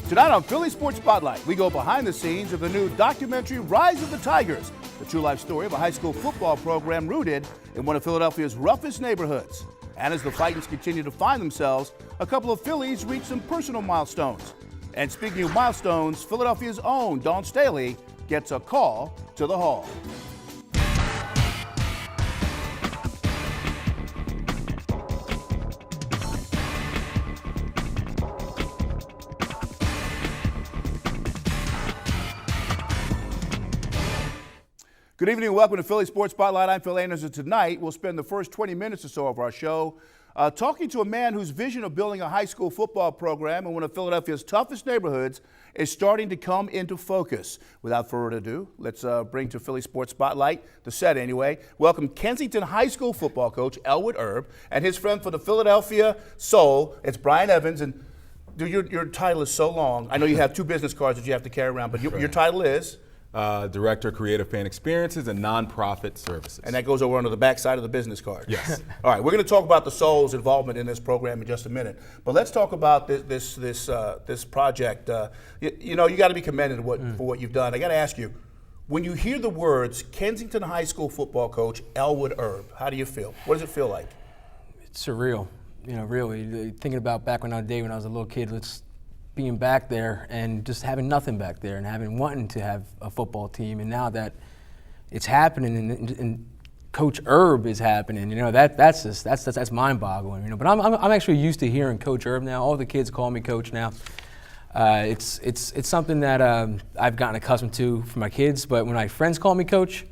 Tonight on Philly Sports Spotlight, we go behind the scenes of the new documentary Rise of the Tigers, the true life story of a high school football program rooted in one of Philadelphia's roughest neighborhoods. And as the Fightins continue to find themselves, a couple of Phillies reach some personal milestones. And speaking of milestones, Philadelphia's own Dawn Staley gets a call to the Hall. Good evening and welcome to Philly Sports Spotlight. I'm Phil Anderson. Tonight, we'll spend the first 20 minutes or so of our show talking to a man whose vision of building a high school football program in one of Philadelphia's toughest neighborhoods is starting to come into focus. Without further ado, let's bring to Philly Sports Spotlight, the set anyway, welcome Kensington High School football coach Elwood Erb and his friend for the Philadelphia Soul. It's Brian Evans. And dude, your title is so long. I know you have two business cards that you have to carry around, but your title is? Director of Creative Fan Experiences and Nonprofit Services. And that goes over under the back side of the business card. Yes. All right, we're going to talk about the Soul's involvement in this program in just a minute. But let's talk about this project. You know, you got to be commended for what you've done. I got to ask you, when you hear the words Kensington High School football coach Elwood Erb, how do you feel? What does it feel like? It's surreal. You know, really thinking about back when I was a little kid. Being back there and just having nothing back there and wanting to have a football team, and now that it's happening and Coach Erb is happening, you know, that's mind-boggling, you know. But I'm actually used to hearing Coach Erb now. All the kids call me Coach now. It's something that I've gotten accustomed to from my kids. But when my friends call me Coach,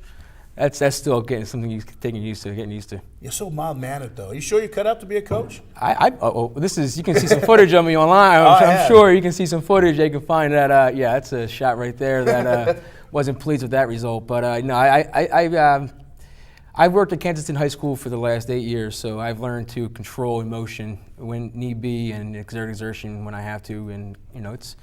that's still getting used to. You're so mild-mannered, though. Are you sure you're cut out to be a coach? You can see some footage of me online. I'm sure you can see some footage. You can find that. Yeah, that's a shot right there. That wasn't pleased with that result. But no, I've worked at Kensington High School for the last 8 years, so I've learned to control emotion when need be and exert exertion when I have to. And you know, it's.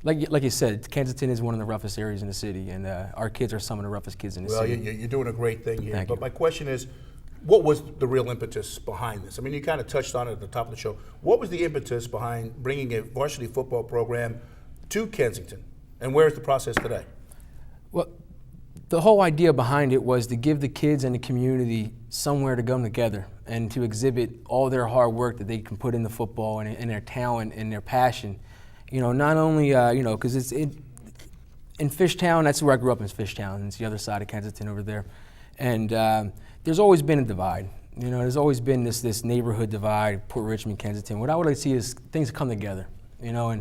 Like you said, Kensington is one of the roughest areas in the city, and our kids are some of the roughest kids in the city. Well, you're doing a great thing here. Thank but you. My question is, what was the real impetus behind this? I mean, you kind of touched on it at the top of the show. What was the impetus behind bringing a varsity football program to Kensington, and where is the process today? Well, the whole idea behind it was to give the kids and the community somewhere to come together and to exhibit all their hard work that they can put into football and their talent and their passion. You know, not only, because it's in Fishtown, that's where I grew up, in Fishtown. It's the other side of Kensington over there. And there's always been a divide. You know, there's always been this neighborhood divide, Port Richmond, Kensington. What I would like to see is things come together, you know,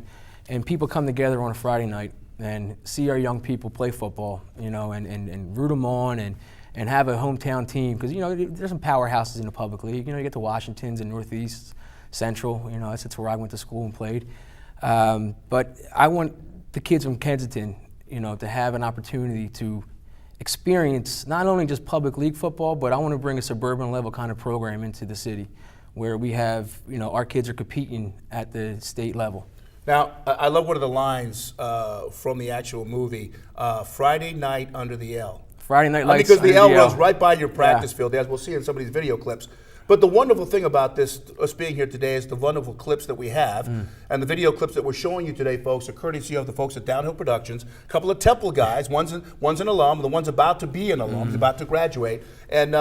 and people come together on a Friday night and see our young people play football, you know, and root them on and have a hometown team. Because, you know, there's some powerhouses in the public league. You know, you get the Washingtons and Northeast, Central, you know, that's where I went to school and played. But I want the kids from Kensington, you know, to have an opportunity to experience not only just public league football, but I want to bring a suburban level kind of program into the city where we have, you know, our kids are competing at the state level. Now, I love one of the lines from the actual movie, Friday night under the L. Friday night lights because the under L runs right by your practice field, as we'll see in some of these video clips. But the wonderful thing about this, us being here today, is the wonderful clips that we have. And the video clips that we're showing you today, folks, are courtesy of the folks at Downhill Productions. A couple of Temple guys, one's an alum, the one's about to be an alum, he's about to graduate. And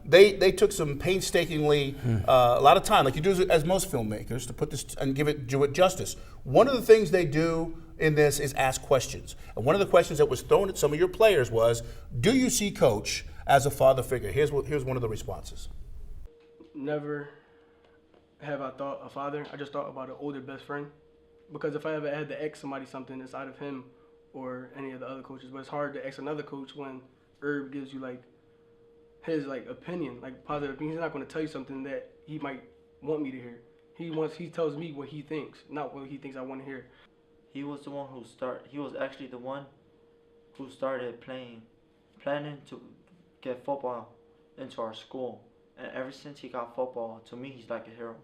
they took some painstakingly, a lot of time, like you do as most filmmakers, to put this and do it justice. One of the things they do in this is ask questions. And one of the questions that was thrown at some of your players was, do you see Coach as a father figure? Here's one of the responses. Never have I thought a father. I just thought about an older best friend. Because if I ever had to ask somebody something inside of him or any of the other coaches, but it's hard to ask another coach when Erb gives you like his like opinion, like positive opinion. He's not going to tell you something that he might want me to hear. He tells me what he thinks, not what he thinks I want to hear. He was the one he was actually the one who started planning to get football into our school. And ever since he got football, to me, he's like a hero.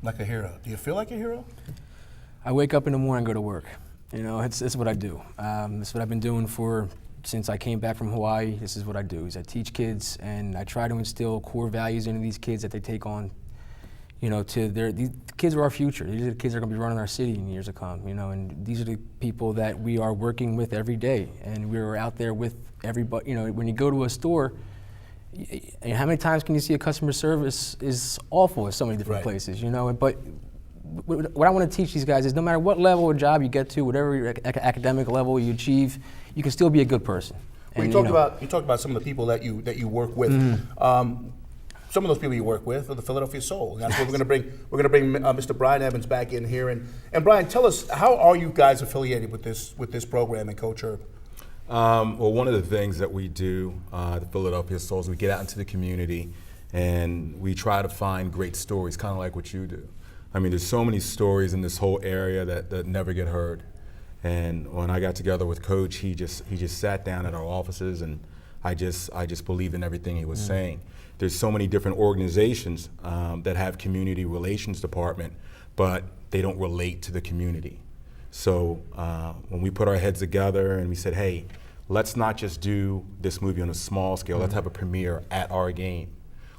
Like a hero. Do you feel like a hero? I wake up in the morning and go to work. You know, it's what I do. It's what I've been doing since I came back from Hawaii. This is what I do. I teach kids, and I try to instill core values into these kids that they take on, you know, these kids are our future. These are the kids that are going to be running our city in years to come, you know, and these are the people that we are working with every day, and we're out there with everybody. You know, when you go to a store, how many times can you see a customer service is awful at so many different places, you know? But what I want to teach these guys is no matter what level of job you get to, whatever your academic level you achieve, you can still be a good person. Well, And, you know, talked about some of the people that you work with. Some of those people you work with are the Philadelphia Soul. And that's what we're going to bring Mr. Brian Evans back in here. And Brian, tell us, how are you guys affiliated with this program and Coach Herb? Well, one of the things that we do, the Philadelphia Souls, we get out into the community and we try to find great stories, kind of like what you do. I mean, there's so many stories in this whole area that never get heard. And when I got together with Coach, he just sat down at our offices, and I just believed in everything he was saying. There's so many different organizations that have community relations department, but they don't relate to the community. So when we put our heads together and we said, hey, let's not just do this movie on a small scale, let's have a premiere at our game.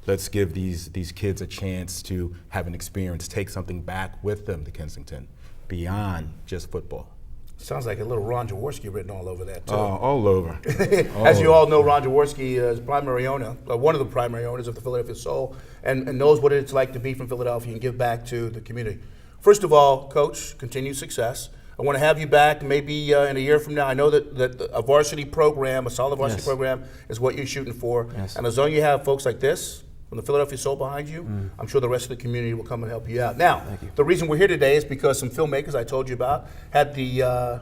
Let's give these kids a chance to have an experience, take something back with them to Kensington, beyond just football. Sounds like a little Ron Jaworski written all over that, too. All over. As you all know, Ron Jaworski is primary owner, one of the primary owners of the Philadelphia Soul, and knows what it's like to be from Philadelphia and give back to the community. First of all, Coach, continued success. I want to have you back maybe in a year from now. I know that a varsity program, a solid varsity program, is what you're shooting for. Yes. And as long as you have folks like this, from the Philadelphia Soul behind you, I'm sure the rest of the community will come and help you out. Now, the reason we're here today is because some filmmakers I told you about had the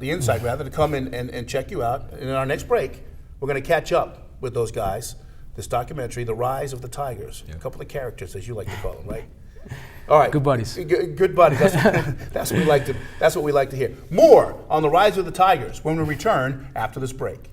insight rather, to come in and check you out. And in our next break, we're going to catch up with those guys. This documentary, The Rise of the Tigers. A couple of characters, as you like to call them, right? All right. Good buddies. Good buddies. That's what we like to. That's what we like to hear. More on The Rise of the Tigers when we return after this break.